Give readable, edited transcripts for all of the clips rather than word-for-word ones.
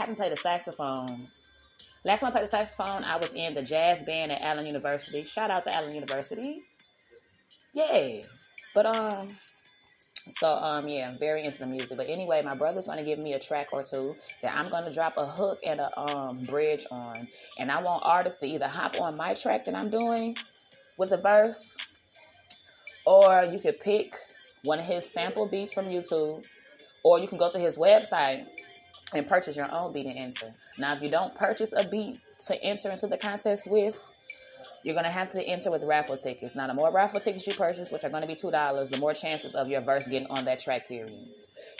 haven't played the saxophone. Last time I played the saxophone, I was in the jazz band at Allen University. Shout out to Allen University. Yay. But, yeah, I'm very into the music. But anyway, my brother's going to give me a track or two that I'm going to drop a hook and a bridge on. And I want artists to either hop on my track that I'm doing with a verse, or you could pick one of his sample beats from YouTube, or you can go to his website and purchase your own beat and enter. Now, if you don't purchase a beat to enter into the contest with, you're going to have to enter with raffle tickets. Now, the more raffle tickets you purchase, which are going to be $2, the more chances of your verse getting on that track, period.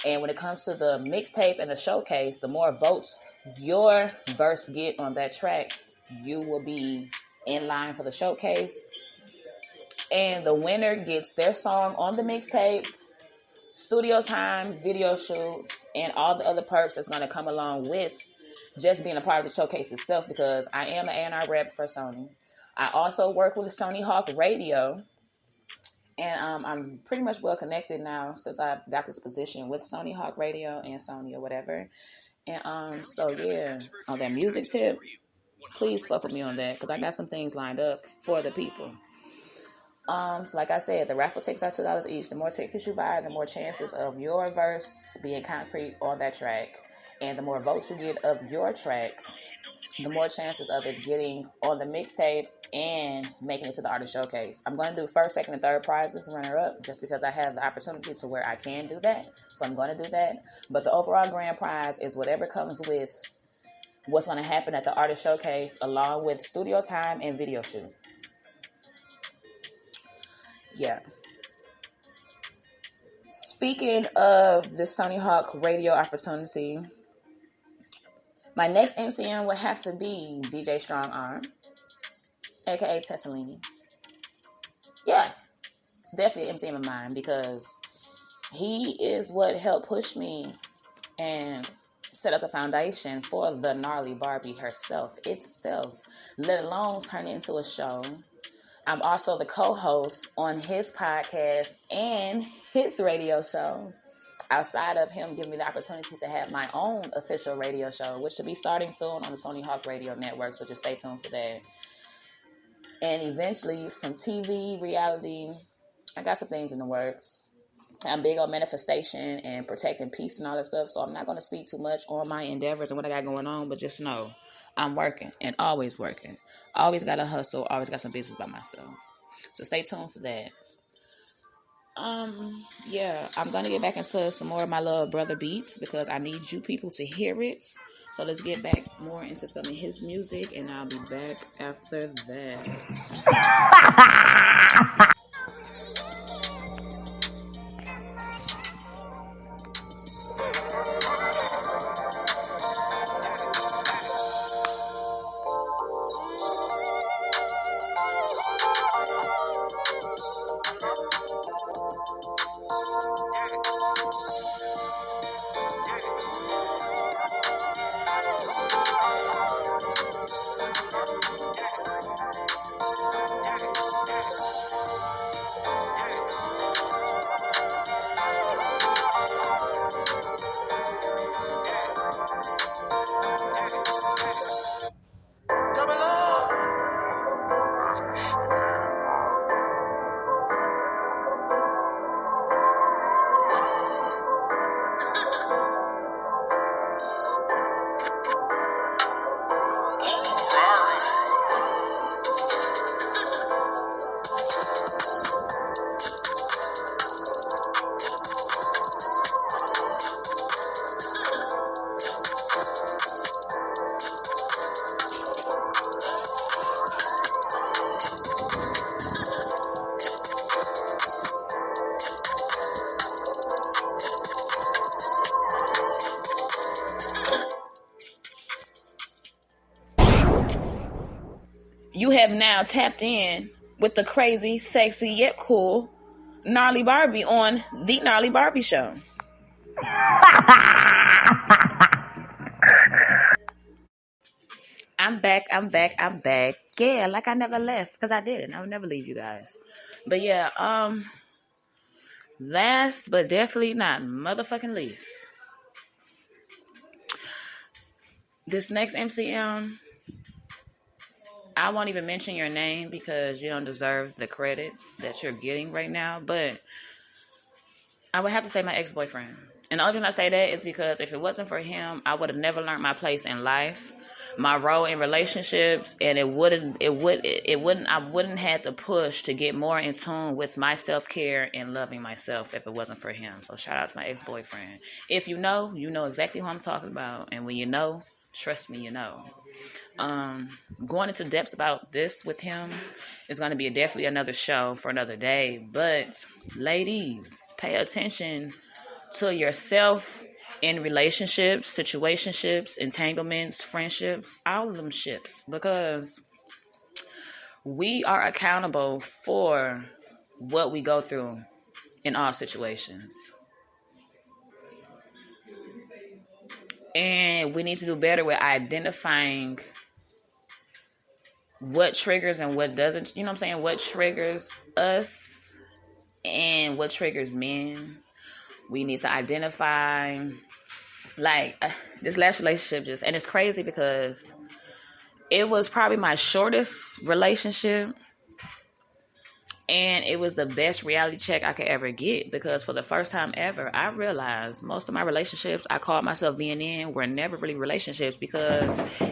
And when it comes to the mixtape and the showcase, the more votes your verse get on that track, you will be in line for the showcase. And the winner gets their song on the mixtape, studio time, video shoot, and all the other perks that's going to come along with just being a part of the showcase itself, because I am an A&R rep for Sony. I also work with Sony Hawk Radio, and I'm pretty much well connected now since I've got this position with Sony Hawk Radio and Sony or whatever. And so yeah, on that music tip, please fuck with me on that, because I got some things lined up for the people. So like I said, the raffle tickets are $2 each. The more tickets you buy, the more chances of your verse being concrete on that track. And the more votes you get of your track, the more chances of it getting on the mixtape and making it to the artist showcase. I'm going to do first, second, and third prizes, runner-up, just because I have the opportunity to where I can do that. So I'm going to do that. But the overall grand prize is whatever comes with what's going to happen at the artist showcase, along with studio time and video shoot. Yeah. Speaking of the Sony Hawk radio opportunity, my next MCM would have to be DJ Strong Arm, aka Tessalini. Yeah, it's definitely an MCM of mine, because he is what helped push me and set up the foundation for the Narley Barbie herself, let alone turn it into a show. I'm also the co-host on his podcast and his radio show, outside of him giving me the opportunity to have my own official radio show, which should be starting soon on the Sony Hawk Radio Network, so just stay tuned for that. And eventually some TV, reality. I got some things in the works. I'm big on manifestation and protecting peace and all that stuff, so I'm not going to speak too much on my endeavors and what I got going on, but just know I'm working and always working. Always got to hustle, always got some business by myself. So stay tuned for that. Yeah, I'm going to get back into some more of my little brother beats, because I need you people to hear it. So let's get back more into some of his music, and I'll be back after that. You have now tapped in with the crazy, sexy, yet cool Narley Barbie on The Narley Barbie Show. I'm back. Yeah, like I never left, because I didn't. I would never leave you guys. But yeah, last but definitely not motherfucking least, This next MCM, I won't even mention your name because you don't deserve the credit that you're getting right now. But I would have to say my ex-boyfriend. And the only reason I say that is because if it wasn't for him, I would have never learned my place in life, my role in relationships, and I wouldn't have to push to get more in tune with my self-care and loving myself if it wasn't for him. So shout out to my ex-boyfriend. If you know exactly who I'm talking about. And when you know, trust me, you know. Going into depths about this with him is going to be definitely another show for another day. But ladies, pay attention to yourself in relationships, situationships, entanglements, friendships, all of them ships, because we are accountable for what we go through in all situations. And we need to do better with identifying what triggers and what doesn't, you know what I'm saying? What triggers us and what triggers men. We need to identify, like, this last relationship and it's crazy because it was probably my shortest relationship. And it was the best reality check I could ever get because for the first time ever, I realized most of my relationships I called myself being in were never really relationships, because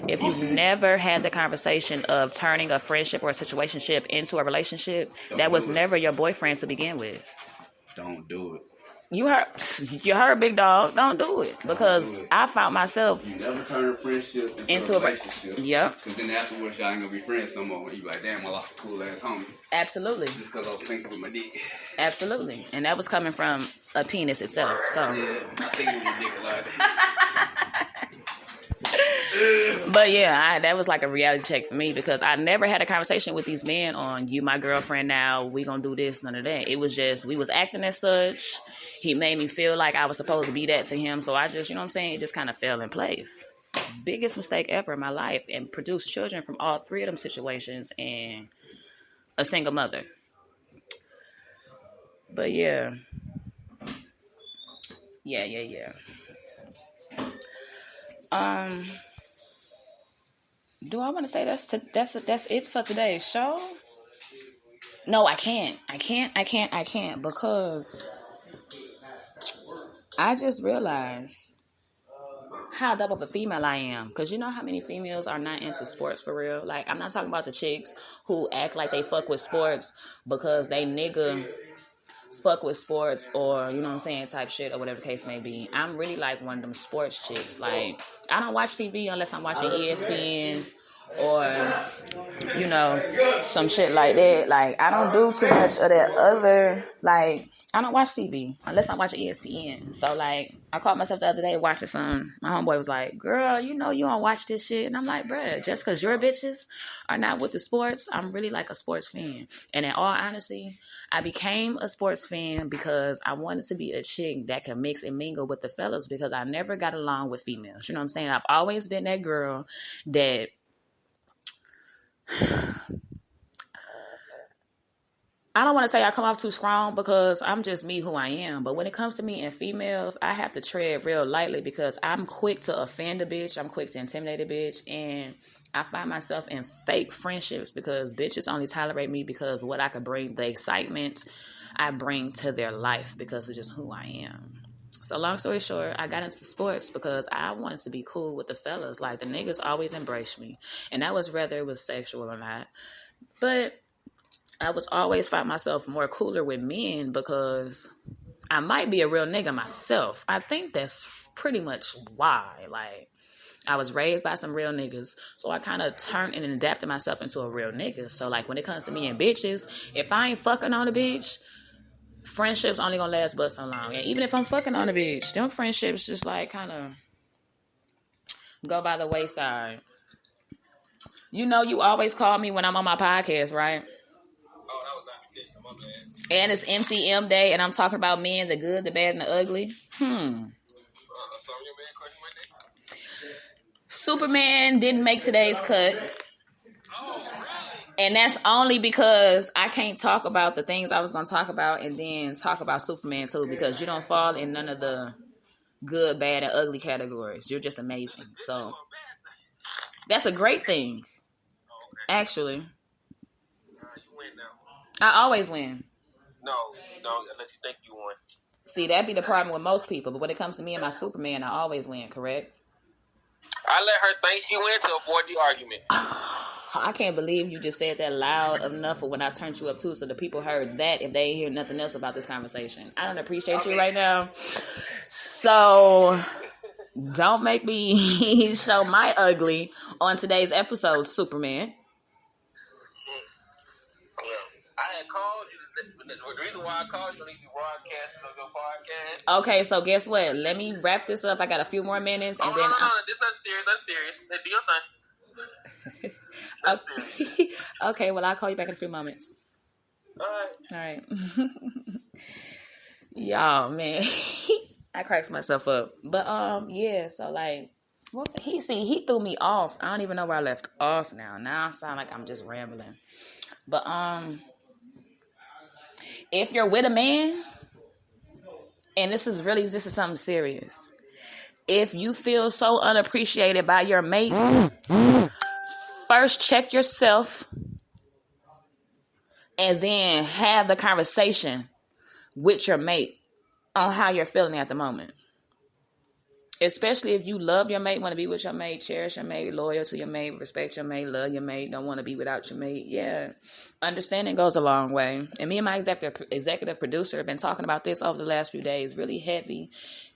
if you've never had the conversation of turning a friendship or a situationship into a relationship, that was never your boyfriend to begin with. Don't do it. You heard, big dog. Don't do it, because I found myself. You never turn a friendship into a relationship. Yep. Because then afterwards, y'all ain't gonna be friends no more. You be like, damn, I lost a cool ass homie. Absolutely. Just because I was thinking with my dick. Absolutely, and that was coming from a penis itself. So. Yeah, I think with my dick a lot. But yeah, that was like a reality check for me, because I never had a conversation with these men on, you my girlfriend now, we gonna do this, none of that. It was just, we was acting as such. He made me feel like I was supposed to be that to him. So I just, you know what I'm saying? It just kind of fell in place. Biggest mistake ever in my life, and produced children from all three of them situations and a single mother. But yeah. Yeah. Do I want to say that's it for today's show? No, I can't because I just realized how dumb of a female I am. Because you know how many females are not into sports for real? Like, I'm not talking about the chicks who act like they fuck with sports because they nigga fuck with sports, or, you know what I'm saying, type shit, or whatever the case may be. I'm really like one of them sports chicks. Like, I don't watch TV unless I'm watching ESPN or, you know, some shit like that. Like, I don't do too much of that other, like, I don't watch TV unless I'm watching ESPN. So, like, I caught myself the other day watching some. My homeboy was like, girl, you know you don't watch this shit. And I'm like, bruh, just because your bitches are not with the sports, I'm really like a sports fan. And in all honesty, I became a sports fan because I wanted to be a chick that can mix and mingle with the fellas, because I never got along with females. You know what I'm saying? I've always been that girl that... I don't want to say I come off too strong because I'm just me who I am. But when it comes to me and females, I have to tread real lightly because I'm quick to offend a bitch. I'm quick to intimidate a bitch. And I find myself in fake friendships because bitches only tolerate me because what I could bring, the excitement I bring to their life because of just who I am. So long story short, I got into sports because I wanted to be cool with the fellas. Like, the niggas always embraced me. And that was whether it was sexual or not. But I was always find myself more cooler with men because I might be a real nigga myself. I think that's pretty much why. Like, I was raised by some real niggas, so I kind of turned and adapted myself into a real nigga. So, like, when it comes to me and bitches, if I ain't fucking on a bitch, friendships only gonna last but so long. And even if I'm fucking on a bitch, them friendships just, like, kind of go by the wayside. You know, you always call me when I'm on my podcast, right? And it's MCM Day, and I'm talking about men, the good, the bad, and the ugly. Superman didn't make today's cut. And that's only because I can't talk about the things I was going to talk about and then talk about Superman too, because you don't fall in none of the good, bad, and ugly categories. You're just amazing. So That's a great thing, Okay. actually. You win now. I always win. No, you don't. I let you think you won. See, that'd be the problem with most people. But when it comes to me and my Superman, I always win, correct? I let her think she win to avoid the argument. I can't believe you just said that loud enough for when I turned you up too, so the people heard that if they ain't hear nothing else about this conversation. I don't appreciate you right now. So don't make me show my ugly on today's episode, Superman. Well, I had called you. The reason why I called you don't need to be broadcasting on your podcast. Okay, so guess what? Let me wrap this up. I got a few more minutes, and then. No. This not serious. That's serious. Hey, do your thing. Okay. Okay, well, I'll call you back in a few moments. All right. Y'all, man. I cracks myself up. But, yeah, so, like, he threw me off. I don't even know where I left off now. Now I sound like I'm just rambling. But, if you're with a man, and this is something serious. If you feel so unappreciated by your mate, first check yourself and then have the conversation with your mate on how you're feeling at the moment. Especially if you love your mate, want to be with your mate, cherish your mate, loyal to your mate, respect your mate, love your mate, don't want to be without your mate. Yeah, understanding goes a long way. And me and my executive producer have been talking about this over the last few days, really heavy.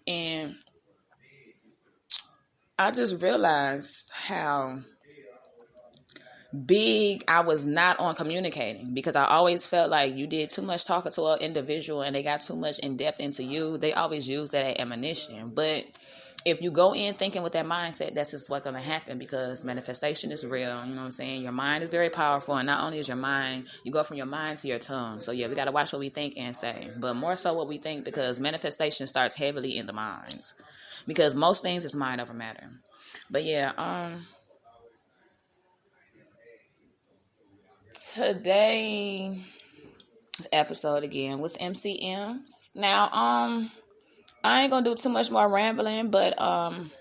And I just realized how big I was not on communicating, because I always felt like you did too much talking to an individual and they got too much in depth into you. They always use that as ammunition. But if you go in thinking with that mindset, that's just what's going to happen, because manifestation is real. You know what I'm saying? Your mind is very powerful. And not only is your mind, you go from your mind to your tongue. So yeah, we got to watch what we think and say, but more so what we think, because manifestation starts heavily in the minds, because most things is mind over matter. But yeah, today's episode again was MCMs. Now, I ain't gonna do too much more rambling, but I'm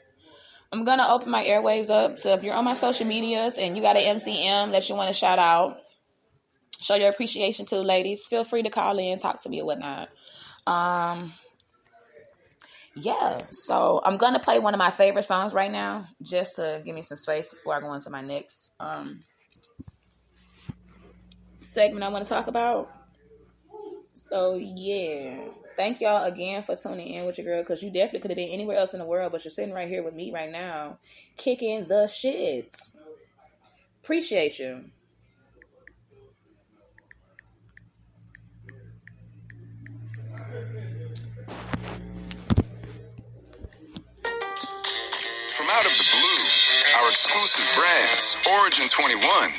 gonna open my airways up. So if you're on my social medias and you got an MCM that you want to shout out, show your appreciation to, ladies, feel free to call in, talk to me or whatnot. Yeah, so I'm gonna play one of my favorite songs right now, just to give me some space before I go into my next segment I want to talk about. So yeah, thank y'all again for tuning in with your girl, because you definitely could have been anywhere else in the world, but you're sitting right here with me right now, kicking the shits. Appreciate you. From out of the blue, our exclusive brands, Origin 21.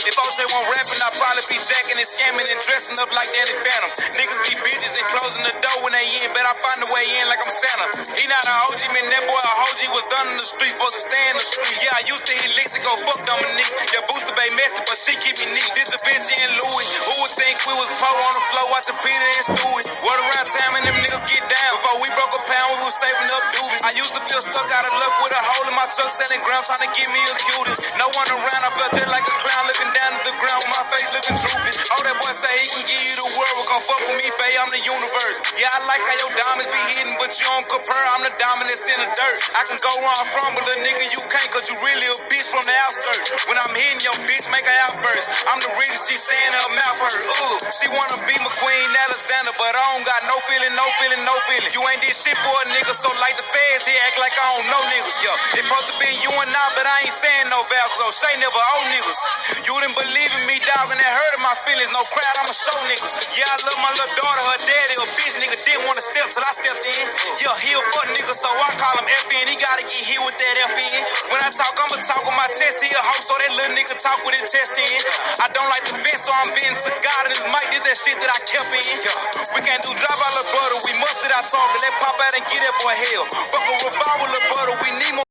If I say one rapping, I'd probably be jacking and scamming and dressing up like Danny Phantom. Niggas be bitches and closing the door when they in, but I find a way in like I'm Santa. He not an OG, man, that boy a OG was done in the street, supposed to stay in the street. Yeah, I used to hit licks and go fuck Dominique. Yeah, Booster Bay messy, but she keep me neat. This a Vinci and Louis. Who would think we was po on the floor watching Peter and Stewie? Word around town and them niggas get down. Before we broke a pound, we was saving up doobies. I used to feel stuck out of luck with a hole in my truck, selling grams, trying to get me a cutie. No one around, I felt just like a clown looking down at the ground with my face looking droopy. Oh, that boy say he can give you the world, but come fuck with me, babe, I'm the universe. Yeah, I like how your diamonds be hidden, but you don't compare. I'm the diamond that's in the dirt. I can go where I'm from, but little nigga, you can't, cause you really a bitch from the outskirts. When I'm hitting your bitch, make her outburst. I'm the reason she saying her mouth hurt. She wanna be my queen, Alexander, but I don't got no feeling, no feeling, no feeling. You ain't did shit for a nigga, so like the feds, he act like I don't know niggas. Yo, it supposed to be you and I, but I ain't saying no vows, so Shay never owe niggas. You didn't believe in me, dog, and that hurt my feelings. No crowd, I'ma show niggas. Yeah, I love my little daughter, her daddy a bitch, nigga didn't wanna step till I stepped in. Yeah, he a fuck nigga, so I call him FN. He gotta get hit with that FN. When I talk, I'ma talk with my chest. He a hoe, so that little nigga talk with his chest in. I don't like the bitch, so I'm bending to God, and his mic did that shit that I kept in. Yeah, we can't do drop out, little brother. We must did I talk, and let pop out and get that boy hell. Fuck a revolver, little brother. We need more